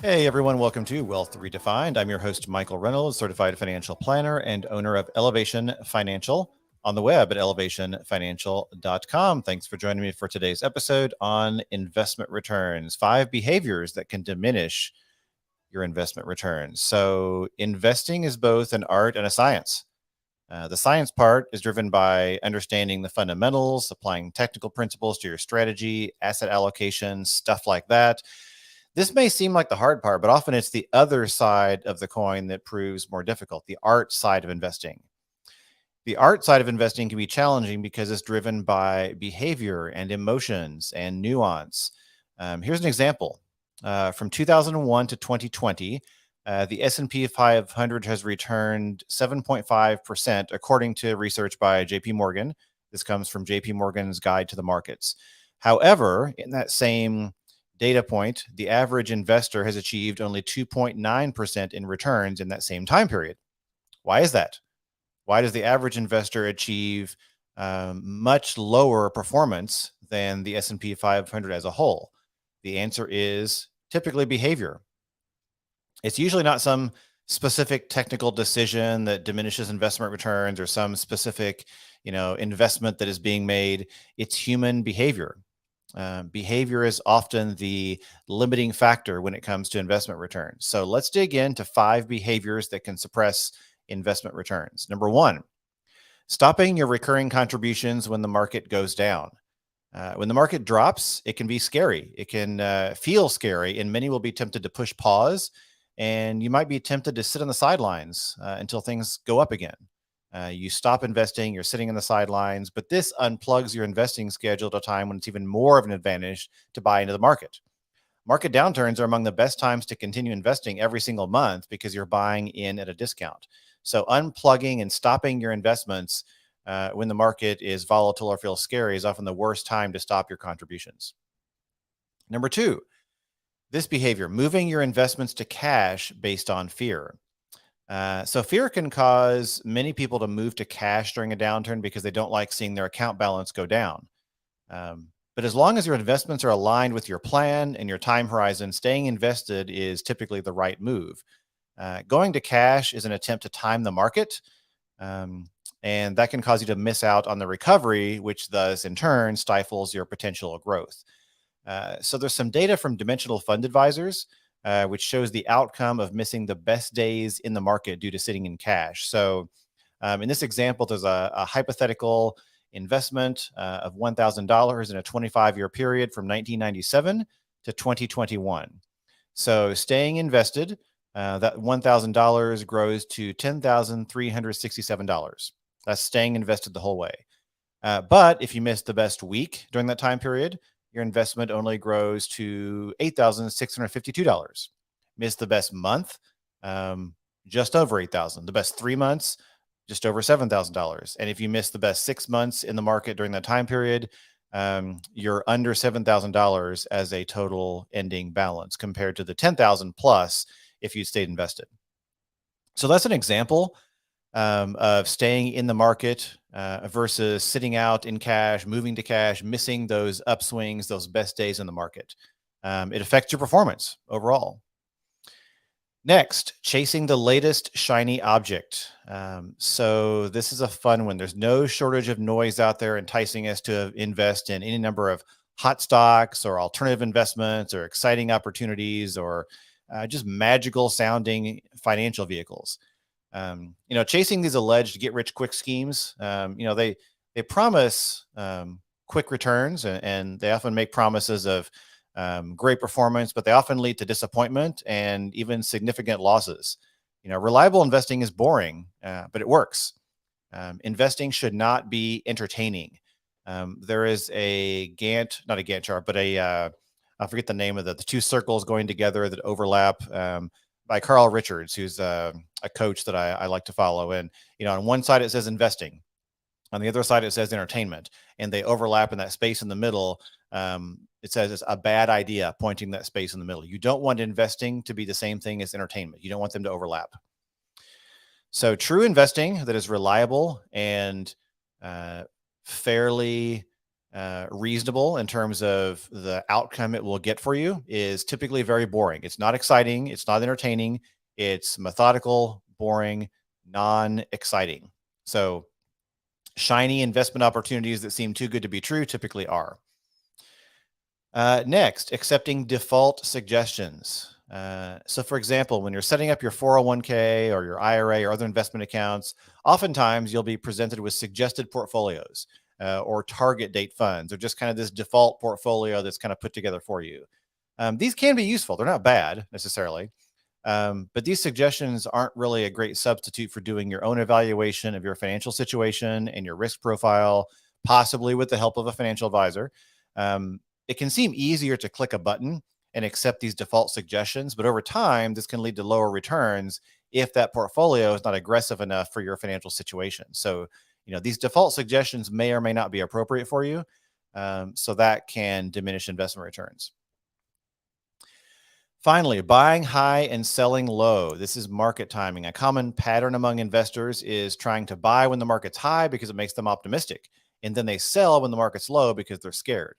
Hey everyone, welcome to Wealth Redefined. I'm your host, Michael Reynolds, certified financial planner and owner of Elevation Financial on the web at elevationfinancial.com. Thanks for joining me for today's episode on investment returns, 5 behaviors that can diminish your investment returns. So, investing is both an art and a science. The science part is driven by understanding the fundamentals, applying technical principles to your strategy, asset allocation, stuff like that. This may seem like the hard part, but often it's the other side of the coin that proves more difficult, the art side of investing. The art side of investing can be challenging because it's driven by behavior and emotions and nuance. Here's an example. From 2001 to 2020, the S&P 500 has returned 7.5% according to research by JP Morgan. This comes from JP Morgan's Guide to the Markets. However, in that same data point, the average investor has achieved only 2.9% in returns in that same time period. Why is that? Why does the average investor achieve much lower performance than the S&P 500 as a whole? The answer is typically behavior. It's usually not some specific technical decision that diminishes investment returns or some specific, investment that is being made. It's human behavior. Behavior is often the limiting factor when it comes to investment returns. So let's dig into 5 behaviors that can suppress investment returns. Number 1, stopping your recurring contributions when the market goes down. When the market drops, it can be scary. It can feel scary, and many will be tempted to push pause, and you might be tempted to sit on the sidelines until things go up again. You stop investing, you're sitting on the sidelines, but this unplugs your investing schedule at a time when it's even more of an advantage to buy into the market. Market downturns are among the best times to continue investing every single month because you're buying in at a discount. So, unplugging and stopping your investments when the market is volatile or feels scary is often the worst time to stop your contributions. Number 2, this behavior, moving your investments to cash based on fear. So fear can cause many people to move to cash during a downturn because they don't like seeing their account balance go down. But as long as your investments are aligned with your plan and your time horizon, staying invested is typically the right move. Going to cash is an attempt to time the market, and that can cause you to miss out on the recovery, which thus in turn stifles your potential growth. So there's some data from Dimensional Fund Advisors, which shows the outcome of missing the best days in the market due to sitting in cash. So in this example, there's a hypothetical investment of $1,000 in a 25-year period from 1997 to 2021. So staying invested, that $1,000 grows to $10,367. That's staying invested the whole way. But if you miss the best week during that time period, your investment only grows to $8,652. Miss the best month, just over $8,000. The best 3 months, just over $7,000. And if you miss the best 6 months in the market during that time period, you're under $7,000 as a total ending balance compared to the 10,000 plus if you stayed invested. So that's an example of staying in the market versus sitting out in cash, moving to cash, missing those upswings, those best days in the market. It affects your performance overall. Next, chasing the latest shiny object. So this is a fun one. There's no shortage of noise out there enticing us to invest in any number of hot stocks or alternative investments or exciting opportunities or just magical sounding financial vehicles. Chasing these alleged get rich quick schemes, they promise quick returns and they often make promises of great performance, but they often lead to disappointment and even significant losses. Reliable investing is boring, but it works. Investing should not be entertaining. There is a not a Gantt chart, but I forget the name of the 2 circles going together that overlap. By Carl Richards, who's a coach that I like to follow. And, on one side it says investing, on the other side it says entertainment, and they overlap in that space in the middle. It says it's a bad idea, pointing that space in the middle. You don't want investing to be the same thing as entertainment. You don't want them to overlap. So true investing that is reliable and fairly reasonable in terms of the outcome it will get for you is typically very boring. It's not exciting. It's not entertaining. It's methodical, boring, non-exciting. So shiny investment opportunities that seem too good to be true typically are. Next, accepting default suggestions. So for example, when you're setting up your 401k or your IRA or other investment accounts, oftentimes you'll be presented with suggested portfolios or target date funds, or just kind of this default portfolio that's kind of put together for you. These can be useful. They're not bad necessarily. But these suggestions aren't really a great substitute for doing your own evaluation of your financial situation and your risk profile, possibly with the help of a financial advisor. It can seem easier to click a button and accept these default suggestions, but over time, this can lead to lower returns if that portfolio is not aggressive enough for your financial situation. So, these default suggestions may or may not be appropriate for you. So that can diminish investment returns. Finally, buying high and selling low. This is market timing. A common pattern among investors is trying to buy when the market's high because it makes them optimistic, and then they sell when the market's low because they're scared.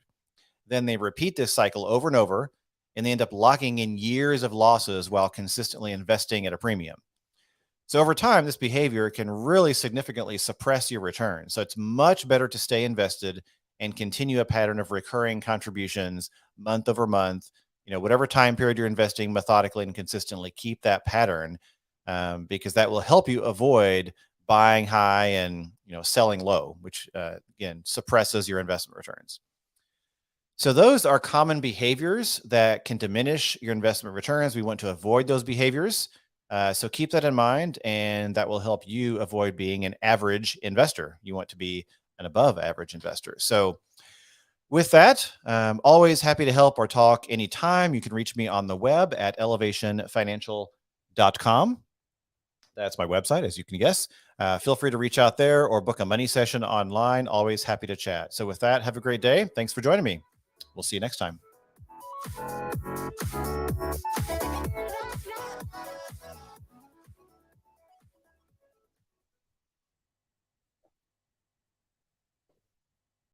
Then they repeat this cycle over and over, and they end up locking in years of losses while consistently investing at a premium. So over time, this behavior can really significantly suppress your return. So it's much better to stay invested and continue a pattern of recurring contributions month over month. Whatever time period you're investing methodically and consistently, keep that pattern, because that will help you avoid buying high and selling low, which again suppresses your investment returns. So those are common behaviors that can diminish your investment returns. We want to avoid those behaviors. So keep that in mind, and that will help you avoid being an average investor. You want to be an above average investor. So with that, always happy to help or talk anytime. You can reach me on the web at elevationfinancial.com. That's my website, as you can guess. Feel free to reach out there or book a money session online. Always happy to chat. So with that, have a great day. Thanks for joining me. We'll see you next time.